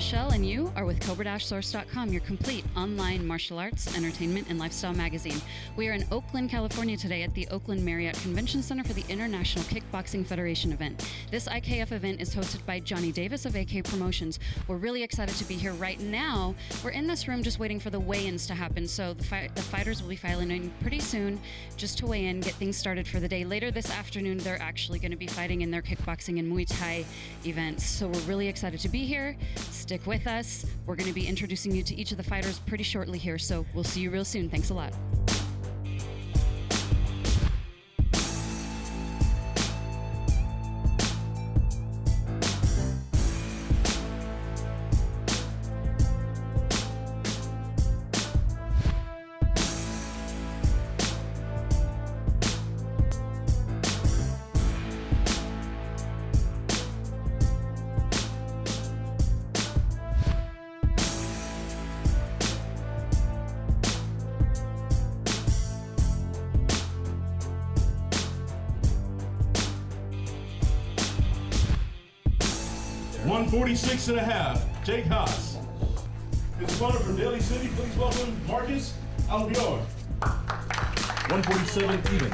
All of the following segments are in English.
Michelle, and you are with Cobra-Source.com, your complete online martial arts, entertainment, and lifestyle magazine. We are in Oakland, California today at the Oakland Marriott Convention Center for the International Kickboxing Federation event. This IKF event is hosted by Johnny Davis of AK Promotions. We're really excited to be here right now. We're in this room just waiting for the weigh-ins to happen, so the fighters will be filing in pretty soon just to weigh in, get things started for the day. Later this afternoon, they're actually going to be fighting in their kickboxing and Muay Thai events, so we're really excited to be here. Stick with us. We're going to be introducing you to each of the fighters pretty shortly here, so we'll see you real soon. Thanks a lot. $146.5, Jake Haas. His opponent from Daly City, please welcome Marcus Albior. 147 even.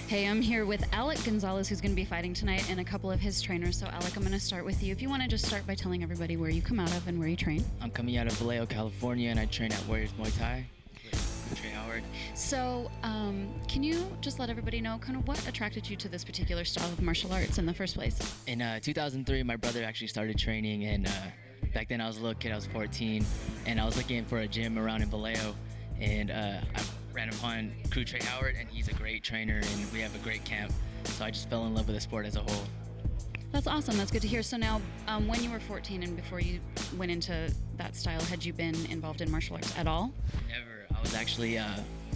Hey, I'm here with Alec Gonzalez, who's going to be fighting tonight, and a couple of his trainers. So, Alec, I'm going to start with you. If you want to just start by telling everybody where you come out of and where you train. I'm coming out of Vallejo, California, and I train at Warriors Muay Thai with Trey Howard. So, can you just let everybody know kind of what attracted you to this particular style of martial arts in the first place? In 2003, my brother actually started training, and back then I was a little kid, I was 14, and I was looking for a gym around in Vallejo, and I ran upon Crew Trey Howard, and he's a great trainer, and we have a great camp. So I just fell in love with the sport as a whole. That's awesome. That's good to hear. So now, when you were 14 and before you went into that style, had you been involved in martial arts at all? Never. I was actually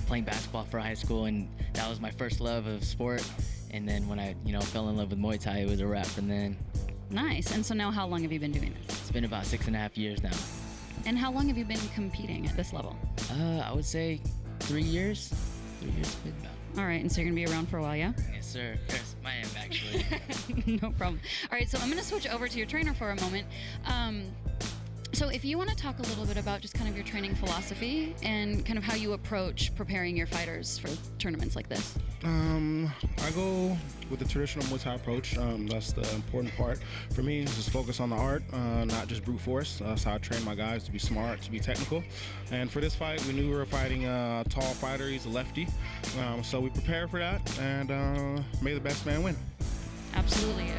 playing basketball for high school, and that was my first love of sport. And then when I, fell in love with Muay Thai, it was a wrap from then. Nice. And so now, how long have you been doing this? It's been about 6.5 years now. And how long have you been competing at this level? I would say 3 years. 3 years, been about. All right, and so you're going to be around for a while, yeah? Yes, sir. Yes, I am, actually. No problem. All right, so I'm going to switch over to your trainer for a moment. So if you want to talk a little bit about just kind of your training philosophy and kind of how you approach preparing your fighters for tournaments like this. I go with the traditional Muay Thai approach. That's the important part for me, is just focus on the art, not just brute force. That's how I train my guys, to be smart, to be technical. And for this fight, we knew we were fighting a tall fighter. He's a lefty. So we prepared for that, and may the best man win. Absolutely.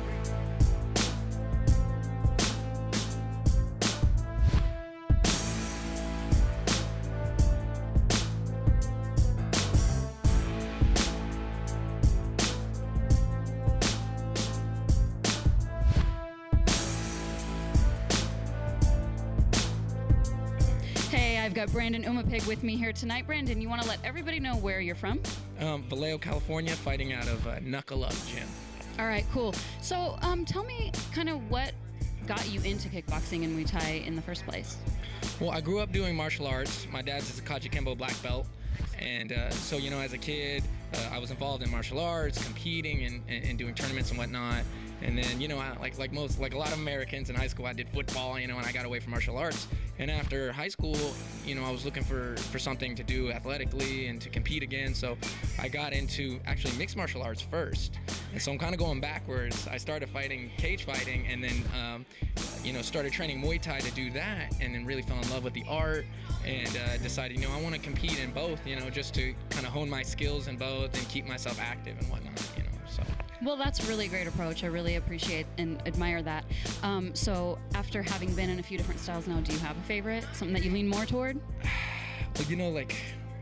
I've got Brandon Umapig with me here tonight. Brandon, you want to let everybody know where you're from? Vallejo, California, fighting out of Knuckle Up Gym. All right, cool. So tell me kind of what got you into kickboxing and Muay Thai in the first place. Well, I grew up doing martial arts. My dad's is a Kaji Kembo black belt. And so, as a kid, I was involved in martial arts, competing and doing tournaments and whatnot. And then, like a lot of Americans in high school, I did football, and I got away from martial arts. And after high school, I was looking for something to do athletically and to compete again. So I got into actually mixed martial arts first. And so I'm kind of going backwards. I started fighting cage fighting, and then, started training Muay Thai to do that, and then really fell in love with the art and decided, I want to compete in both, just to kind of hone my skills in both and keep myself active and whatnot, so. Well, that's a really great approach. I really appreciate and admire that. So after having been in a few different styles now, do you have a favorite? Something that you lean more toward? Well,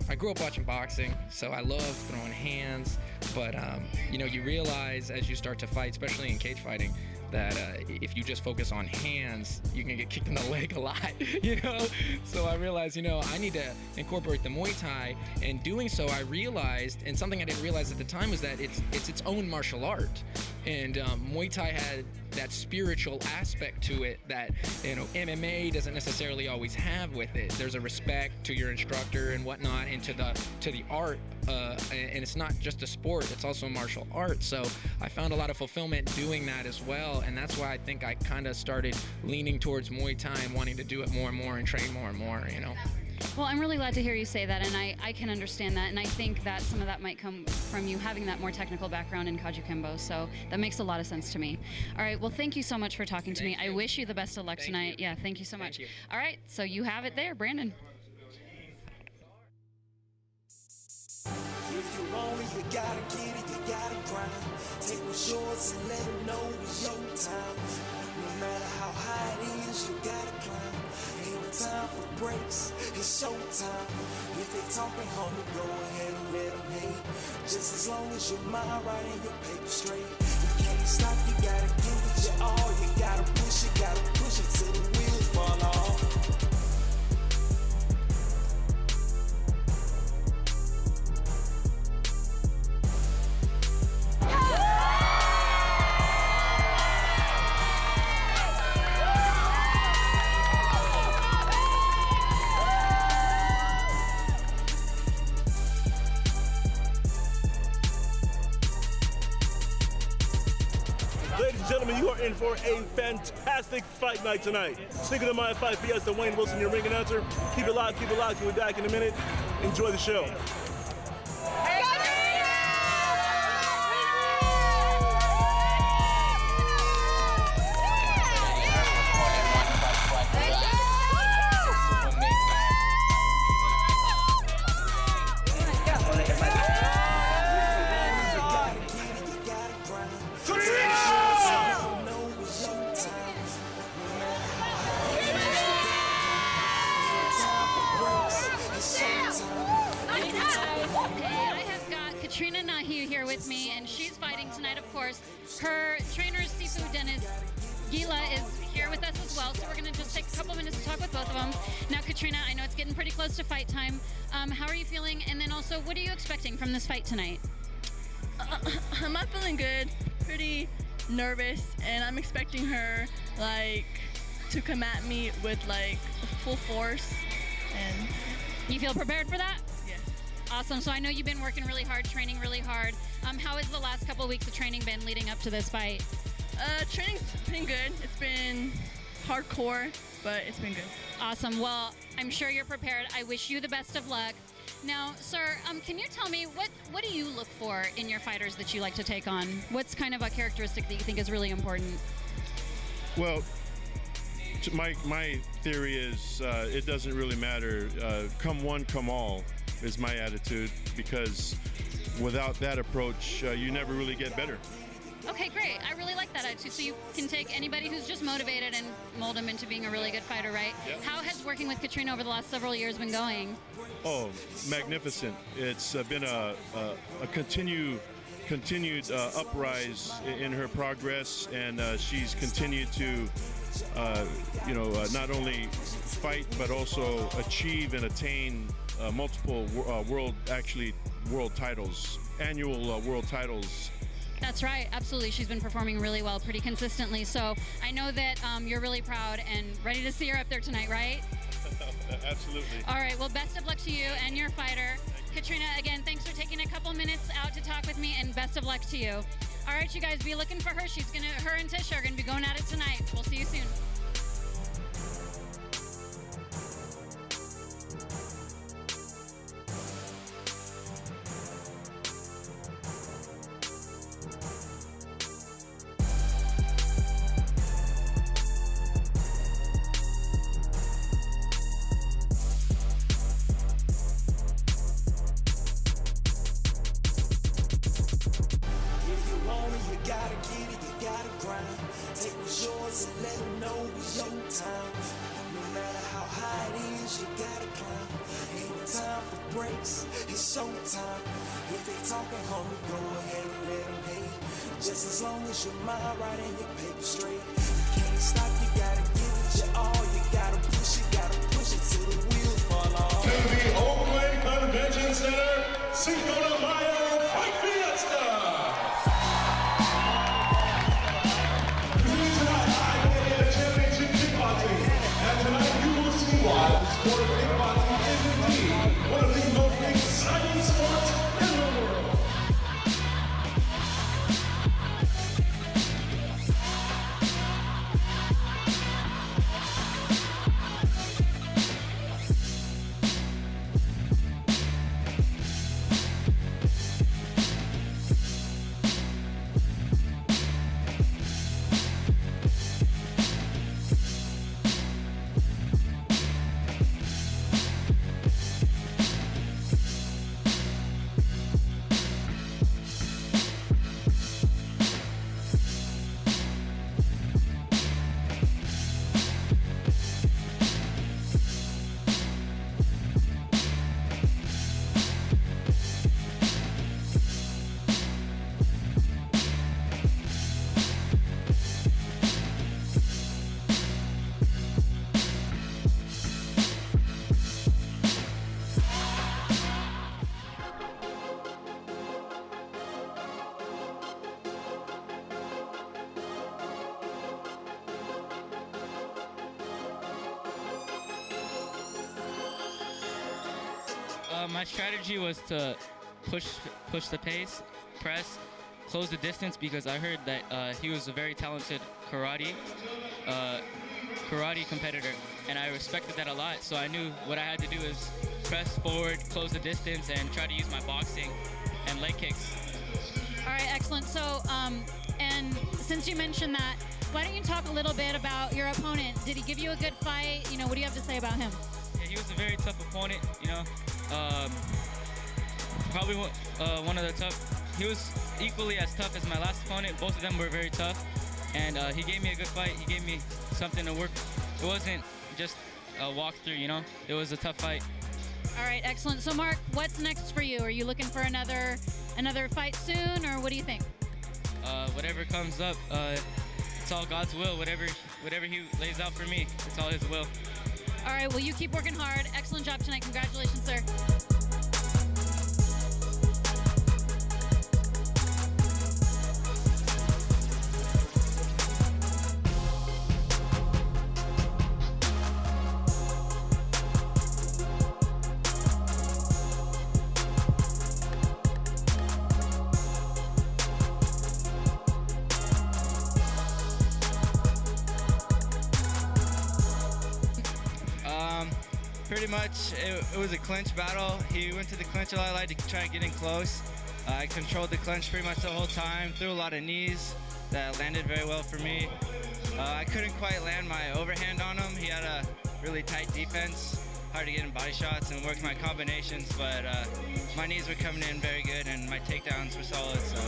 I grew up watching boxing, so I love throwing hands. But, you realize as you start to fight, especially in cage fighting, that if you just focus on hands, you can get kicked in the leg a lot, So I realized, I need to incorporate the Muay Thai. And doing so, I realized, and something I didn't realize at the time, was that it's its own martial art. And Muay Thai had that spiritual aspect to it that, you know, MMA doesn't necessarily always have with it. There's a respect to your instructor and whatnot, and to the art, and it's not just a sport, it's also a martial art. So I found a lot of fulfillment doing that as well, and that's why I think I kind of started leaning towards Muay Thai and wanting to do it more and more and train more and more, you know. Well, I'm really glad to hear you say that, and I can understand that, and I think that some of that might come from you having that more technical background in Kajukembo, so that makes a lot of sense to me. All right, well, thank you so much for talking to me. I wish you the best of luck tonight. Yeah, thank you so much. All right, so you have it there, Brandon. If you want it, you gotta get it, you gotta grind. Take what's yours and let them know it's your time. No matter how high it is, you gotta climb. Ain't no time for breaks, it's showtime. If they talking, homie, go ahead and let them hate. Just as long as your mind right and your paper straight. You can't stop, you gotta give it your all. You gotta push it till the wheels fall off. Ladies and gentlemen, you are in for a fantastic fight night tonight. Cinco de Mayo Fight Fiesta, Wayne Wilson, your ring announcer. Keep it locked, keep it locked. We'll be back in a minute. Enjoy the show. With me, and she's fighting tonight, of course. Her trainer, Sifu Dennis Gila, is here with us as well, so we're going to just take a couple minutes to talk with both of them. Now, Katrina, I know it's getting pretty close to fight time. How are you feeling? And then also, what are you expecting from this fight tonight? I'm not feeling good, pretty nervous, and I'm expecting her, like, to come at me with, like, full force. And you feel prepared for that? Yes. Awesome. So I know you've been working really hard, training really hard. How has the last couple of weeks of training been leading up to this fight? Training's been good. It's been hardcore, but it's been good. Awesome. Well, I'm sure you're prepared. I wish you the best of luck. Now, sir, can you tell me what do you look for in your fighters that you like to take on? What's kind of a characteristic that you think is really important? Well, my theory is it doesn't really matter. Come one, come all is my attitude, because without that approach, you never really get better. Okay, great. I really like that attitude. So you can take anybody who's just motivated and mold them into being a really good fighter, right? Yep. How has working with Katrina over the last several years been going? Oh, magnificent. It's been a continued uprise in her progress, and she's continued to not only fight but also achieve and attain multiple world titles, annual world titles. That's right, absolutely. She's been performing really well, pretty consistently. So I know that you're really proud and ready to see her up there tonight, right? Absolutely. All right, well, best of luck to you and your fighter. Katrina, again, thanks for taking a couple minutes out to talk with me, and best of luck to you. All right, you guys, be looking for her. Her and Tisha are gonna be going at it tonight. We'll see you soon. Just as long as your mind right and your paper straight. You can't stop, you gotta give it your all. You gotta push it till the wheels fall off. To the Oakland Convention Center, Cinco de Mayo Fight Fiesta! sport of kickboxing is indeed one of the most exciting sports in the world. My strategy was to push the pace, press, close the distance, because I heard that he was a very talented karate competitor, and I respected that a lot. So I knew what I had to do is press forward, close the distance, and try to use my boxing and leg kicks. All right, excellent. So, and since you mentioned that, why don't you talk a little bit about your opponent? Did he give you a good fight? You know, what do you have to say about him? Yeah, he was a very tough opponent, you know. Probably one of the tough. He was equally as tough as my last opponent. Both of them were very tough, and he gave me a good fight. He gave me something to work. It wasn't just a walkthrough, you know. It was a tough fight. All right, excellent. So, Mark, what's next for you? Are you looking for another fight soon, or what do you think? Whatever comes up, it's all God's will. Whatever He lays out for me, it's all His will. All right, well, you keep working hard. Excellent job tonight. Congratulations, sir. Pretty much, it was a clinch battle. He went to the clinch a lot. I like to try and get in close. I controlled the clinch pretty much the whole time, threw a lot of knees that landed very well for me. I couldn't quite land my overhand on him. He had a really tight defense, hard to get in body shots and work my combinations, but my knees were coming in very good and my takedowns were solid. So.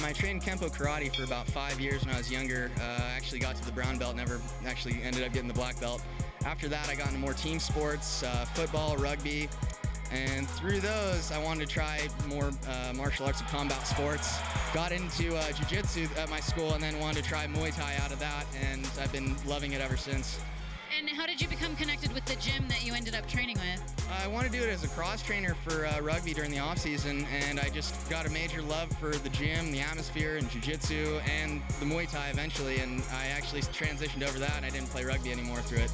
I trained Kempo Karate for about 5 years when I was younger. I actually got to the brown belt, never actually ended up getting the black belt. After that, I got into more team sports, football, rugby, and through those, I wanted to try more martial arts and combat sports. Got into jiu-jitsu at my school and then wanted to try Muay Thai out of that, and I've been loving it ever since. And how did you become connected with the gym that you ended up training with? I wanted to do it as a cross trainer for rugby during the off season, and I just got a major love for the gym, the atmosphere, and jiu-jitsu, and the Muay Thai eventually, and I actually transitioned over that, and I didn't play rugby anymore through it.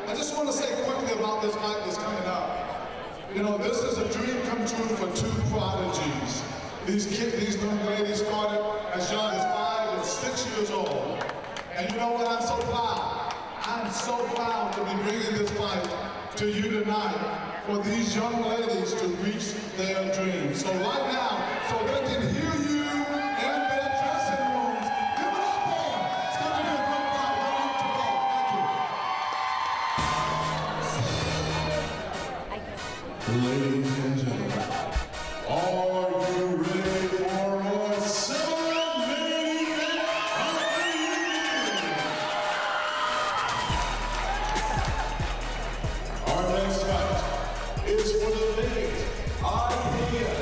I just want to say quickly this fight that's coming up. You know, this is a dream come true for two prodigies. These young ladies started as young as 5 and 6 years old. And you know what? I'm so proud. I'm so proud to be bringing this fight to you tonight for these young ladies to reach their dreams. So right now, so they can hear you in their dressing rooms. Give it up for them. It's going to be a great fight. One to go. Thank you. Ladies and gentlemen, are you ready for a 7-minute Our next fight is for the ladies IKF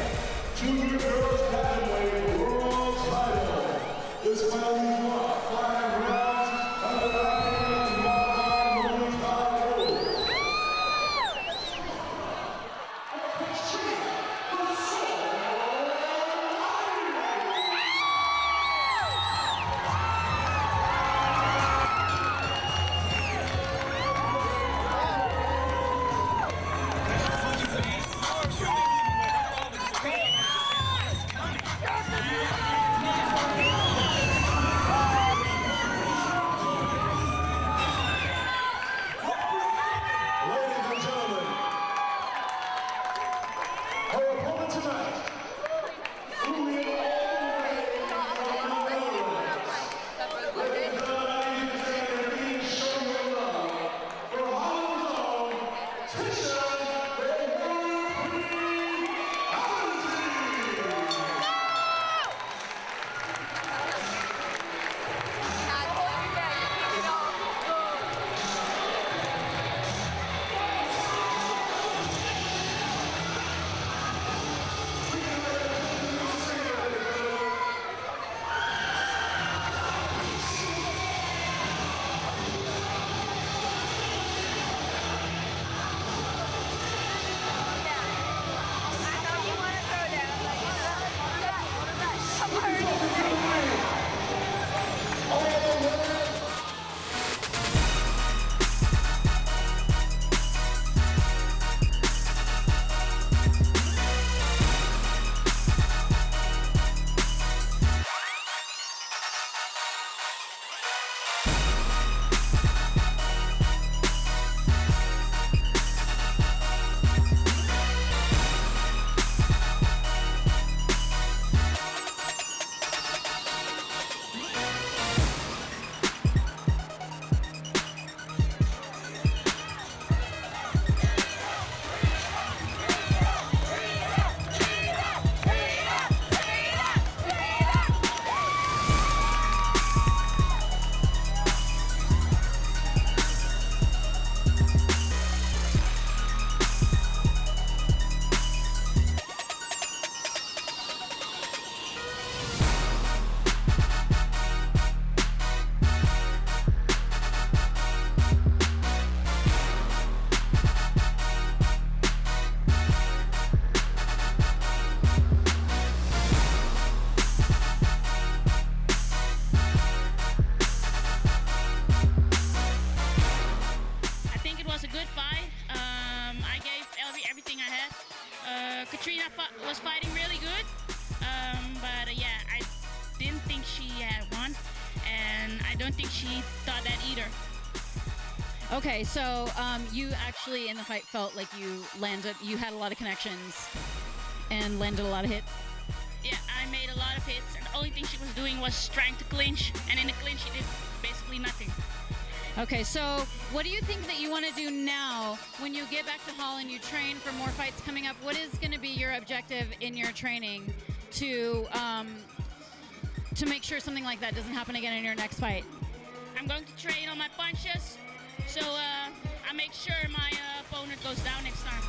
Junior Girls Pathway World Title. This fight will be won 5 rounds under the IKF modified Muay Thai rules. Katrina was fighting really good, but yeah, I didn't think she had won, and I don't think she thought that either. Okay, so you actually in the fight felt like you had a lot of connections and landed a lot of hits? Yeah, I made a lot of hits, and the only thing she was doing was trying to clinch, and in the clinch she did basically nothing. Okay, so what do you think that you want to do now when you get back to Holland, you train for more fights coming up? What is going to be your objective in your training to make sure something like that doesn't happen again in your next fight? I'm going to train on my punches, so I make sure my opponent goes down next time.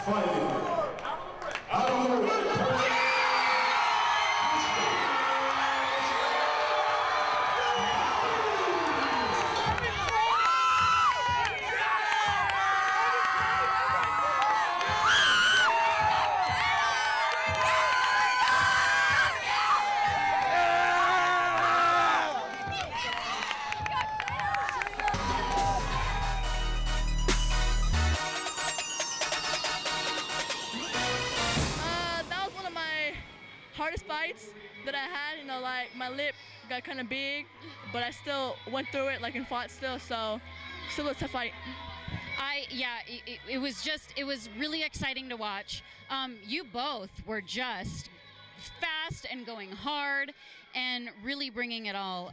fighting out of the red corner. That was one of my hardest fights that I had. You know, like my lip got kind of big, but I still went through it, like and fought still. So, still a tough fight. It was really exciting to watch. You both were just fast and going hard and really bringing it all.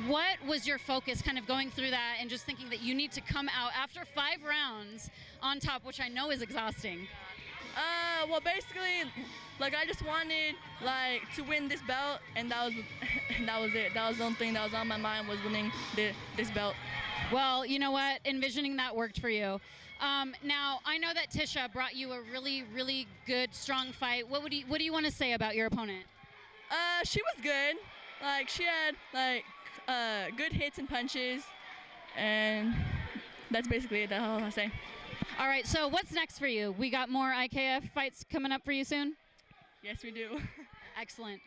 What was your focus kind of going through that and just thinking that you need to come out after 5 rounds on top, which I know is exhausting? Well, basically, like I just wanted like to win this belt, and that was it. That was the only thing that was on my mind, was winning this belt. Well, you know what? Envisioning that worked for you. Now, I know that Tisha brought you a really, really good, strong fight. What do you want to say about your opponent? She was good. Like she had like good hits and punches, and that's basically it. That's all I'll say. All right, so what's next for you? We got more IKF fights coming up for you soon? Yes, we do. Excellent.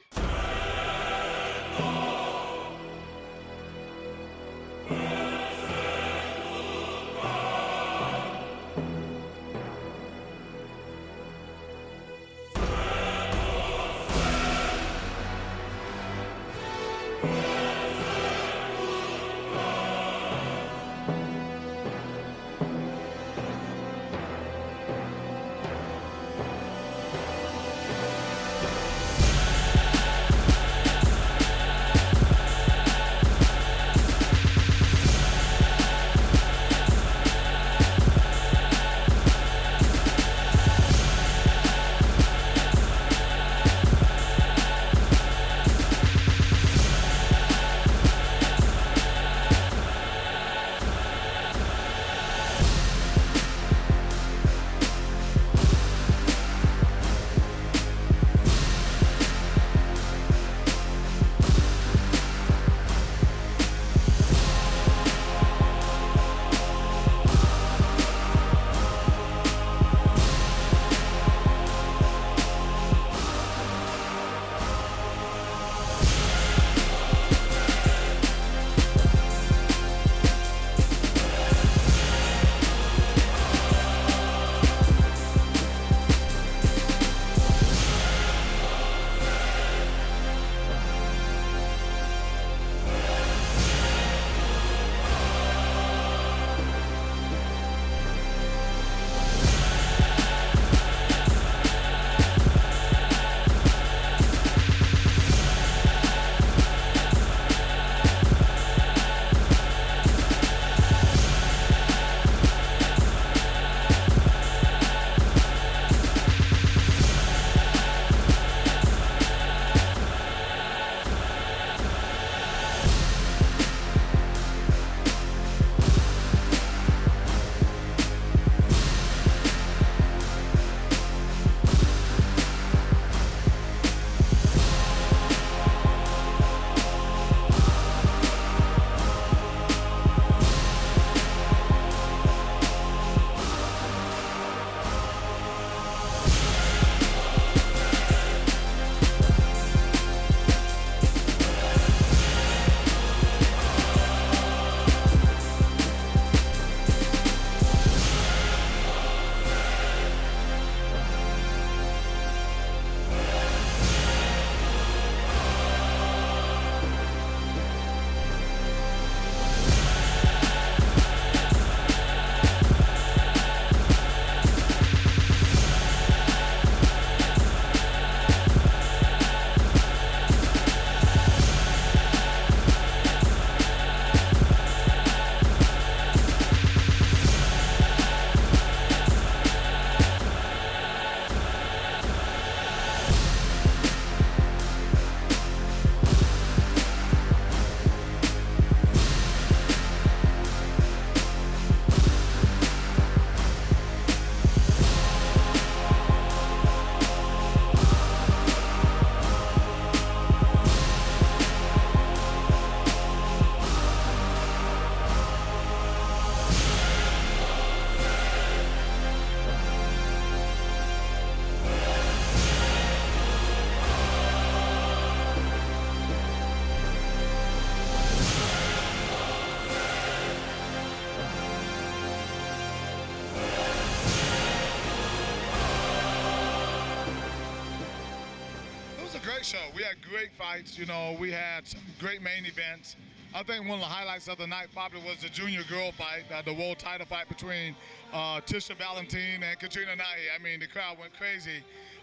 great show. We had great fights. You know, we had some great main events. I think one of the highlights of the night probably was the junior girl fight, the world title fight between Tisha Valentin and Katrina Nahi. I mean, the crowd went crazy.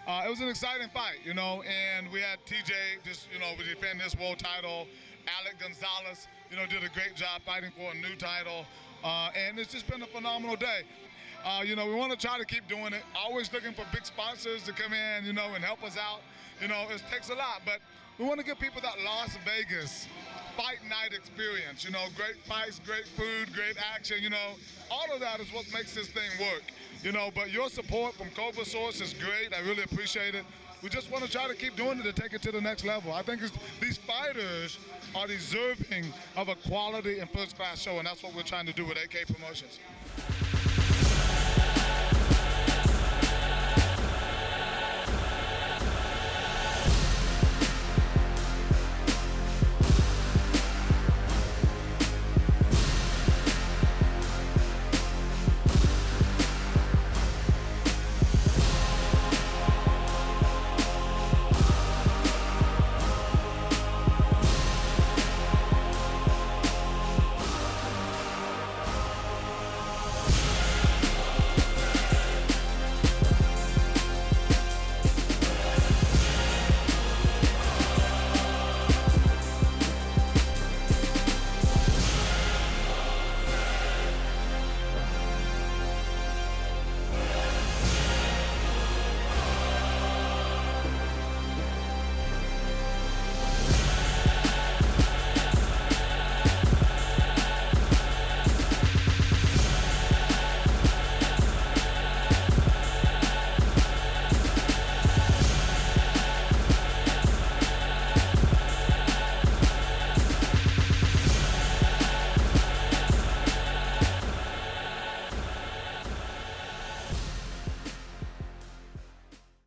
It was an exciting fight, you know, and we had TJ just, you know, defend this world title. Alec Gonzalez, you know, did a great job fighting for a new title. And it's just been a phenomenal day. You know, we want to try to keep doing it. Always looking for big sponsors to come in, you know, and help us out. You know, it takes a lot, but we want to give people that Las Vegas fight night experience. You know, great fights, great food, great action, you know. All of that is what makes this thing work. You know, but your support from Cobra-Source is great. I really appreciate it. We just want to try to keep doing it to take it to the next level. I think these fighters are deserving of a quality and first-class show, and that's what we're trying to do with AK Promotions.